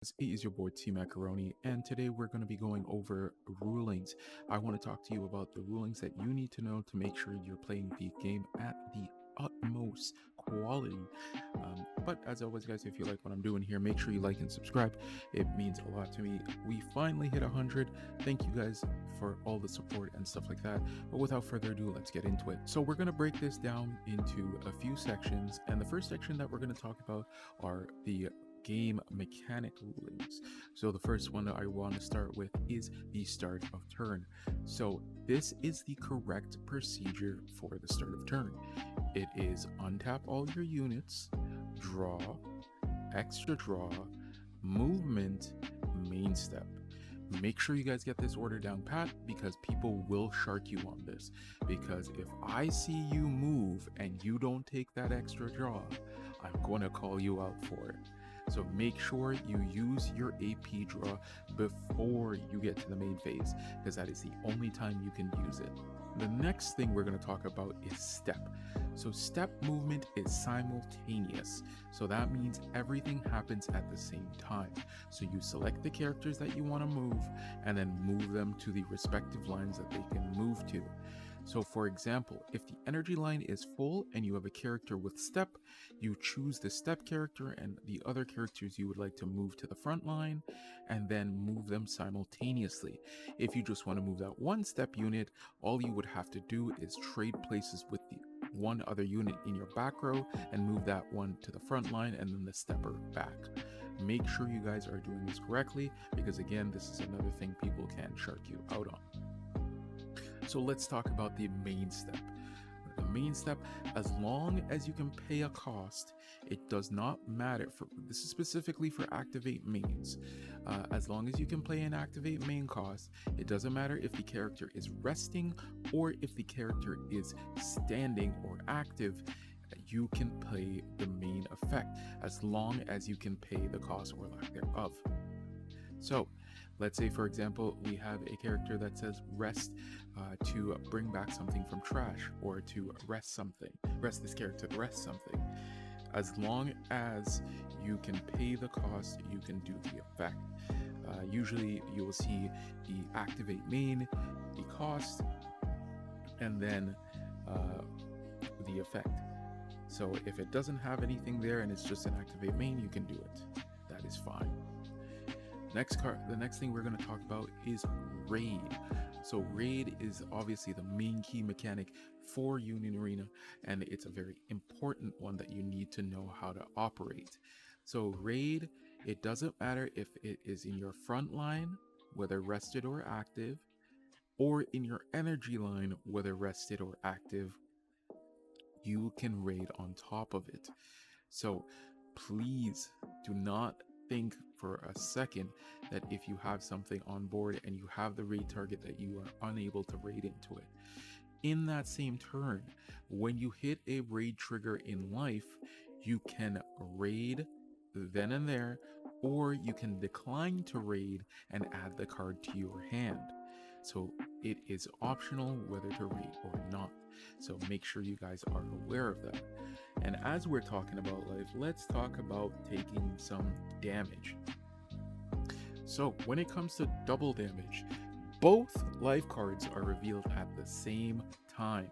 It is your boy T Macaroni, and today we're going to be going over rulings. I want to talk to you about the rulings that you need to know to make sure you're playing the game at the utmost quality. But as always, guys, if you like what I'm doing here, make sure you like and subscribe. It means a lot to me. We finally hit 100. Thank you guys for all the support and stuff like that. But without further ado, let's get into it. So we're going to break this down into a few sections, and the first section that we're going to talk about are the game mechanic rulings. So the first one that I want to start with is the start of turn. So this is the correct procedure for the start of turn. It is untap all your units, draw, extra draw, movement, main step. Make sure you guys get this order down pat because people will shark you on this. Because if I see you move and you don't take that extra draw, I'm going to call you out for it. So make sure you use your AP draw before you get to the main phase, because that is the only time you can use it. The next thing we're going to talk about is step. So step movement is simultaneous. So that means everything happens at the same time. So you select the characters that you want to move and then move them to the respective lines that they can move to. So for example, if the energy line is full and you have a character with step, you choose the step character and the other characters you would like to move to the front line and then move them simultaneously. If you just want to move that one step unit, all you would have to do is trade places with the one other unit in your back row and move that one to the front line and then the stepper back. Make sure you guys are doing this correctly because again, this is another thing people can shark you out on. So let's talk about the main step. The main step, as long as you can pay a cost, it does not matter. This is specifically for activate mains. As long as you can play an activate main cost, it doesn't matter if the character is resting or if the character is standing or active. You can play the main effect as long as you can pay the cost or lack thereof. So let's say, for example, we have a character that says rest to bring back something from trash or to rest this character to rest something. As long as you can pay the cost, you can do the effect. Usually you will see the activate main, the cost, and then the effect. So if it doesn't have anything there and it's just an activate main, you can do it. That is fine. The next thing we're going to talk about is raid. So raid is obviously the main key mechanic for Union Arena, and it's a very important one that you need to know how to operate. So raid, it doesn't matter if it is in your front line, whether rested or active, or in your energy line, whether rested or active, you can raid on top of it. So please do not think for a second that if you have something on board and you have the raid target that you are unable to raid into it. In that same turn, when you hit a raid trigger in life, you can raid then and there, or you can decline to raid and add the card to your hand. So it is optional whether to raid or not. So make sure you guys are aware of that. And as we're talking about life, let's talk about taking some damage. So when it comes to double damage, both life cards are revealed at the same time.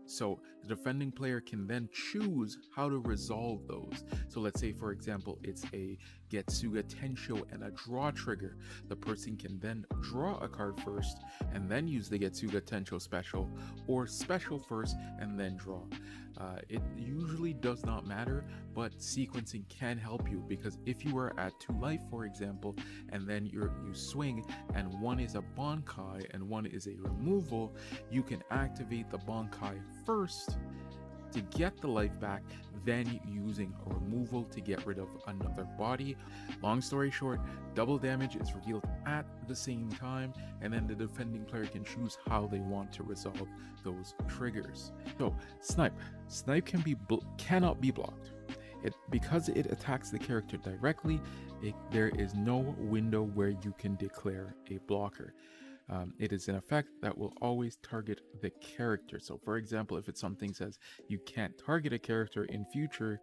So the defending player can then choose how to resolve those. So let's say, for example, it's a Getsuga Tensho and a draw trigger. The person can then draw a card first and then use the Getsuga Tensho special, or special first and then draw. It usually does not matter, but sequencing can help you, because if you are at 2 life, for example, and then you swing and one is a Bankai and one is a removal, you can activate the Bankai first to get the life back, then using a removal to get rid of another body. Long story short, double damage is revealed at the same time, and then the defending player can choose how they want to resolve those triggers. So snipe cannot be blocked. Because it attacks the character directly, there is no window where you can declare a blocker. It is an effect that will always target the character. So for example, if it's something says you can't target a character in future,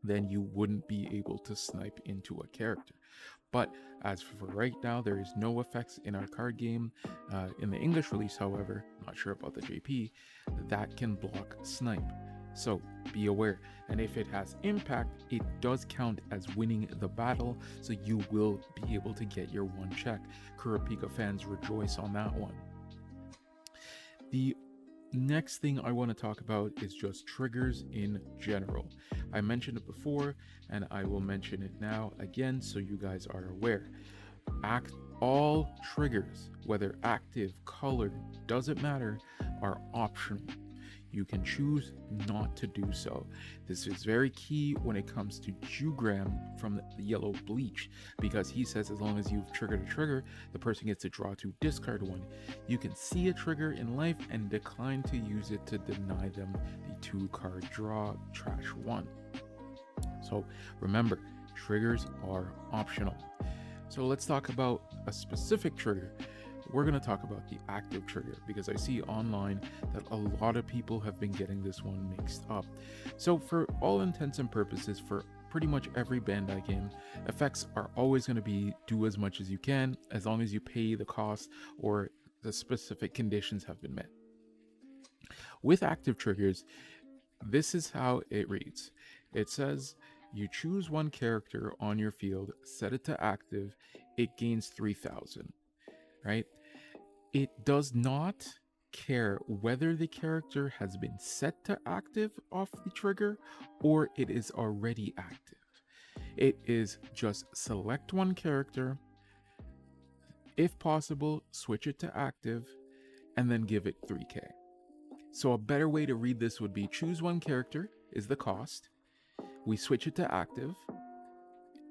then you wouldn't be able to snipe into a character. But as for right now, there is no effects in our card game. In the English release, however, not sure about the JP, that can block snipe. So be aware. And if it has impact, it does count as winning the battle, so you will be able to get your one check. Kurapika fans rejoice on that one. The next thing I want to talk about is just triggers in general. I mentioned it before and I will mention it now again so you guys are aware. All triggers, whether active, colored, doesn't matter, are optional. You can choose not to do so. This is very key when it comes to Jugram from the Yellow Bleach, because he says as long as you've triggered a trigger, the person gets to draw to discard one. You can see a trigger in life and decline to use it to deny them the 2-card draw trash one. So remember, triggers are optional. So let's talk about a specific trigger. We're going to talk about the active trigger, because I see online that a lot of people have been getting this one mixed up. So for all intents and purposes, for pretty much every Bandai game, effects are always going to be do as much as you can, as long as you pay the cost or the specific conditions have been met. With active triggers, this is how it reads. It says you choose one character on your field, set it to active, it gains 3,000, right? It does not care whether the character has been set to active off the trigger or it is already active. It is just select one character, if possible, switch it to active, and then give it 3k. So a better way to read this would be choose one character is the cost, we switch it to active,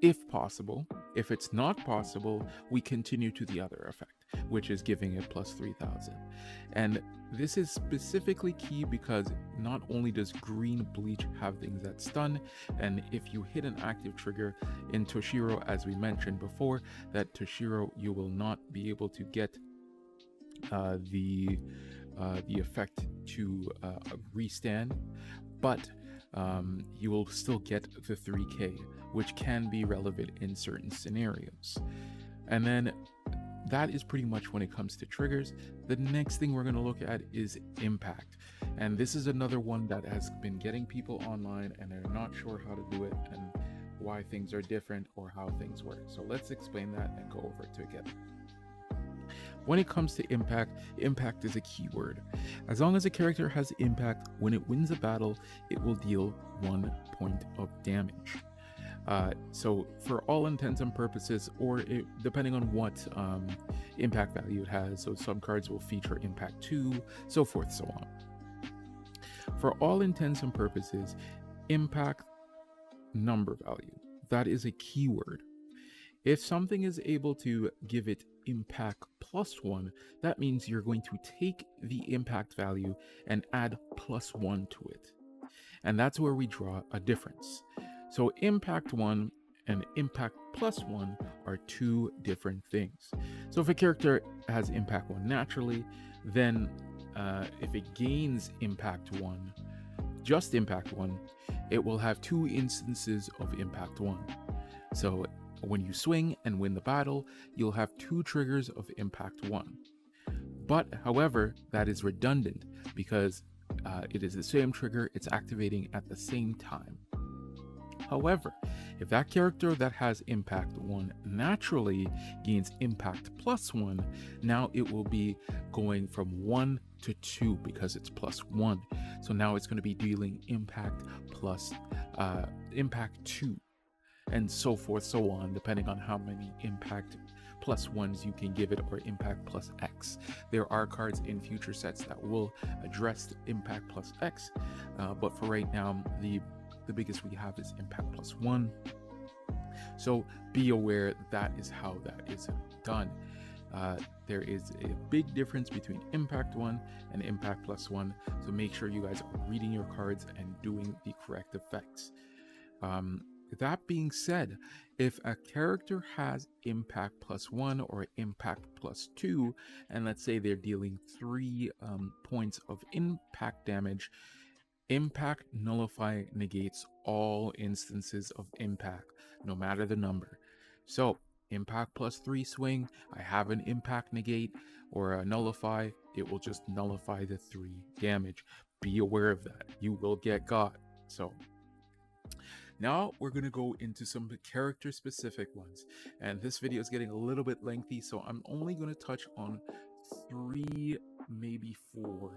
if possible. If it's not possible, we continue to the other effect, which is giving it plus 3,000. And this is specifically key because not only does green bleach have things that stun, and if you hit an active trigger in Toshiro, as we mentioned before, that Toshiro you will not be able to get the effect to restand, but you will still get the 3k, which can be relevant in certain scenarios. And then that is pretty much when it comes to triggers. The next thing we're going to look at is impact, and this is another one that has been getting people online and they're not sure how to do it and why things are different or how things work. So let's explain that and go over it together. When it comes to impact, impact is a keyword. As long as a character has impact, when it wins a battle, it will deal 1 point of damage. So for all intents and purposes, or depending on what impact value it has, so some cards will feature impact 2, so forth, so on. For all intents and purposes, impact number value, that is a keyword. If something is able to give it impact +1, that means you're going to take the impact value and add +1 to it. And that's where we draw a difference. So impact 1 and impact +1 are two different things. So if a character has impact 1 naturally, then if it gains impact 1, just impact 1, it will have 2 instances of impact 1. So when you swing and win the battle, you'll have 2 triggers of impact 1. But however, that is redundant because it is the same trigger, it's activating at the same time. However, if that character that has impact 1 naturally gains impact +1, now it will be going from 1 to 2 because it's +1. So now it's going to be dealing impact plus impact 2, and so forth, so on, depending on how many impact +1s you can give it, or impact plus X. There are cards in future sets that will address impact plus X, but for right now, the biggest we have is impact +1. So be aware that is how that is done. There is a big difference between impact 1 and impact +1, so make sure you guys are reading your cards and doing the correct effects. That being said, if a character has impact +1 or impact +2, and let's say they're dealing 3 points of impact damage, Impact Nullify negates all instances of impact, no matter the number. So, impact plus 3 swing, I have an impact negate or a nullify, it will just nullify the 3 damage. Be aware of that. You will get got. So, now we're going to go into some character specific ones. And this video is getting a little bit lengthy, so I'm only going to touch on 3, maybe 4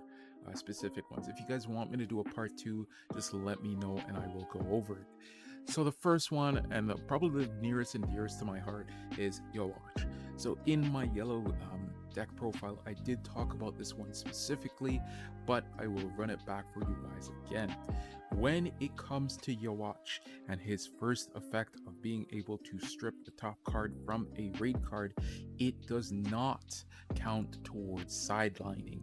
specific ones. If you guys want me to do a part 2, just let me know and I will go over it. So the first one, and probably the nearest and dearest to my heart, is Yowatch. So in my yellow deck profile, I did talk about this one specifically, but I will run it back for you guys again. When it comes to Yowatch and his first effect of being able to strip the top card from a raid card, it does not count towards sidelining.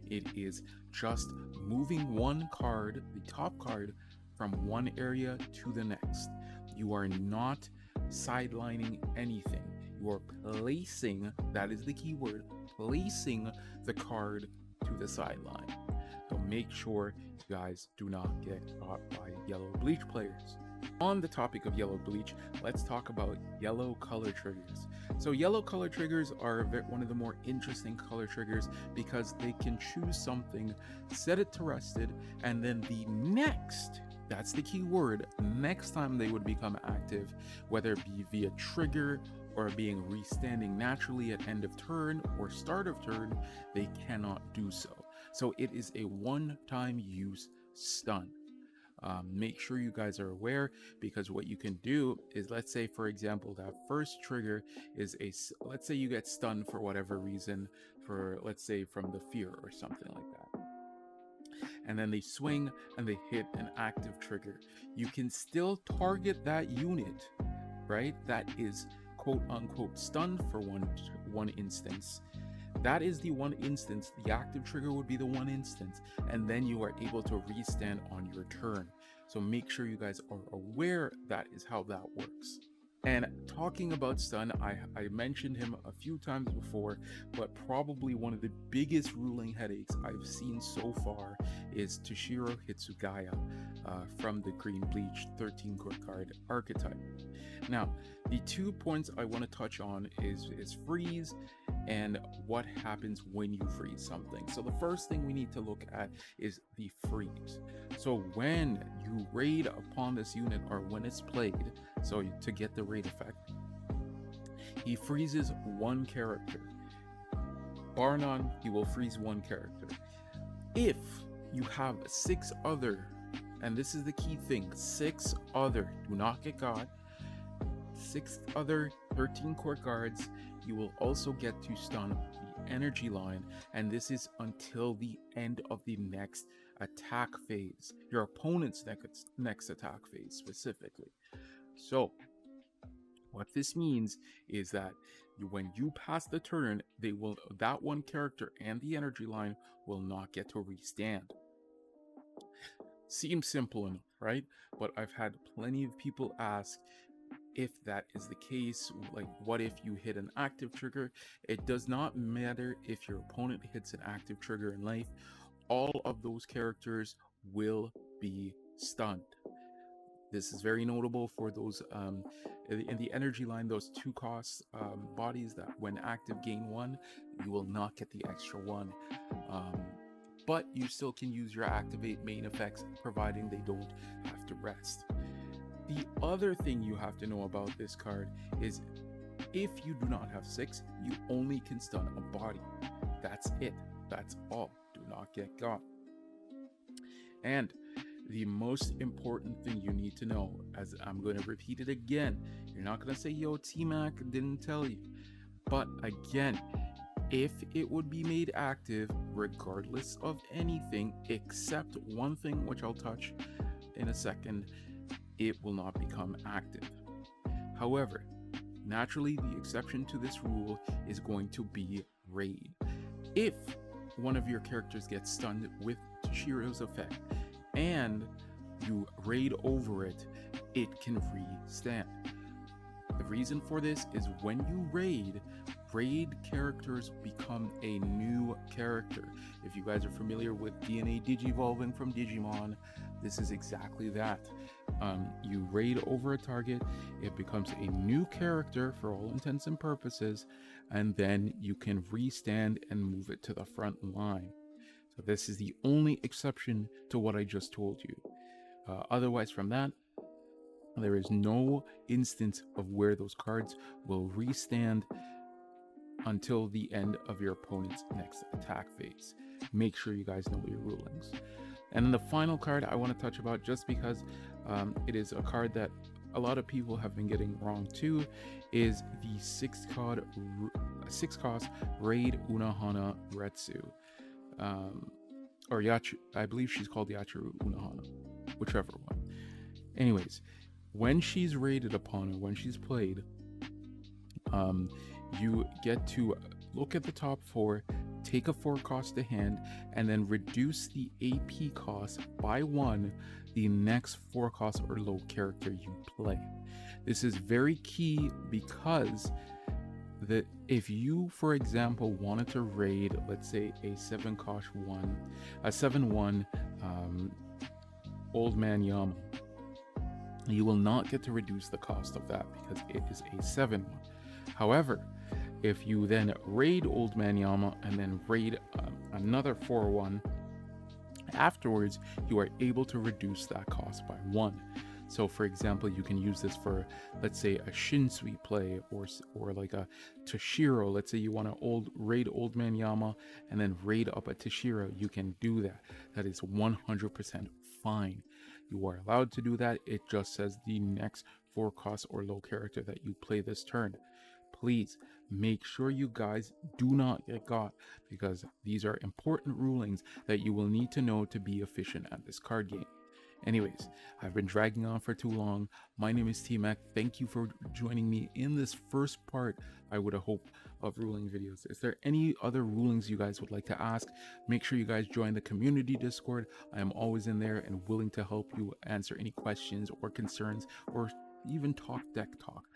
It is just moving one card, the top card, from one area to the next. You are not sidelining anything. You are placing, that is the key word, placing the card to the sideline. So make sure you guys do not get caught by yellow bleach players. On the topic of yellow bleach, let's talk about yellow color triggers. So yellow color triggers are one of the more interesting color triggers because they can choose something, set it to rested, and then the next, that's the key word, next time they would become active, whether it be via trigger or being restanding naturally at end of turn or start of turn, they cannot do so. So it is a one-time use stun. Make sure you guys are aware, because what you can do is, let's say for example that first trigger is let's say you get stunned for whatever reason, for let's say from the fear or something like that, and then they swing and they hit an active trigger. You can still target that unit, right, that is quote unquote stunned for one instance. That is the one instance. The active trigger would be the one instance, and then you are able to restand on your turn. So make sure you guys are aware that is how that works. And talking about stun, I mentioned him a few times before, but probably one of the biggest ruling headaches I've seen so far is Toshiro Hitsugaya from the green bleach 13 core card archetype. Now, the 2 points I want to touch on is freeze and what happens when you freeze something. So the first thing we need to look at is the freeze. So when you raid upon this unit, or when it's played, so to get the raid effect, he freezes one character. Bar none, he will freeze one character. If you have 6 other, and this is the key thing, 6 other, do not get caught, 6 other 13 core guards, you will also get to stun the energy line, and this is until the end of the next attack phase, your opponent's next attack phase specifically. So what this means is that when you pass the turn, that one character and the energy line will not get to restand. Seems simple enough, right? But I've had plenty of people ask if that is the case. Like, what if you hit an active trigger? It does not matter if your opponent hits an active trigger in life. All of those characters will be stunned. This is very notable for those in the energy line, those 2 cost bodies that when active gain 1, you will not get the extra 1. But you still can use your activate main effects, providing they don't have to rest. The other thing you have to know about this card is if you do not have 6, you only can stun a body. That's it. That's all. Do not get got. And the most important thing you need to know, as I'm going to repeat it again, you're not going to say, yo, T-Mac didn't tell you. But again, if it would be made active regardless of anything except one thing, which I'll touch in a second, it will not become active. However, naturally, the exception to this rule is going to be raid. If one of your characters gets stunned with Toshiro's effect and you raid over it, it can restand. The reason for this is when you raid characters become a new character. If you guys are familiar with DNA Digivolving from Digimon, this is exactly that. You raid over a target, it becomes a new character for all intents and purposes, and then you can restand and move it to the front line. So this is the only exception to what I just told you. Otherwise, from that, there is no instance of where those cards will restand until the end of your opponent's next attack phase. Make sure you guys know your rulings. And then the final card I want to touch about, just because it is a card that a lot of people have been getting wrong too, is the 6-cost Raid Unohana Retsu. Or Yachi, I believe she's called Yachiru Unohana, whichever one. Anyways, when she's raided upon, or when she's played, you get to look at the top 4, take a 4-cost to hand, and then reduce the AP cost by 1 the next 4-cost or low character you play. This is very key because if you, for example, wanted to raid, let's say a 7-1 Old Man Yama, you will not get to reduce the cost of that because it is a 7-1. However, if you then raid Old Man Yama and then raid another 4-1 afterwards, you are able to reduce that cost by 1. So for example, you can use this for, let's say, a Shinsui play, or like a Toshiro. Let's say you want to raid Old Man Yama and then raid up a Toshiro. You can do that. That is 100% fine. You are allowed to do that. It just says the next 4-cost or low character that you play this turn. Please make sure you guys do not get got, because these are important rulings that you will need to know to be efficient at this card game. Anyways, I've been dragging on for too long. My name is T-Mac. Thank you for joining me in this first part, I would hope, of ruling videos. Is there any other rulings you guys would like to ask? Make sure you guys join the community Discord. I am always in there and willing to help you answer any questions or concerns, or even talk deck talk,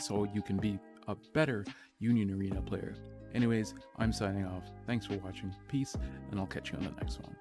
so you can be a better Union Arena player. Anyways, I'm signing off. Thanks for watching. Peace, and I'll catch you on the next one.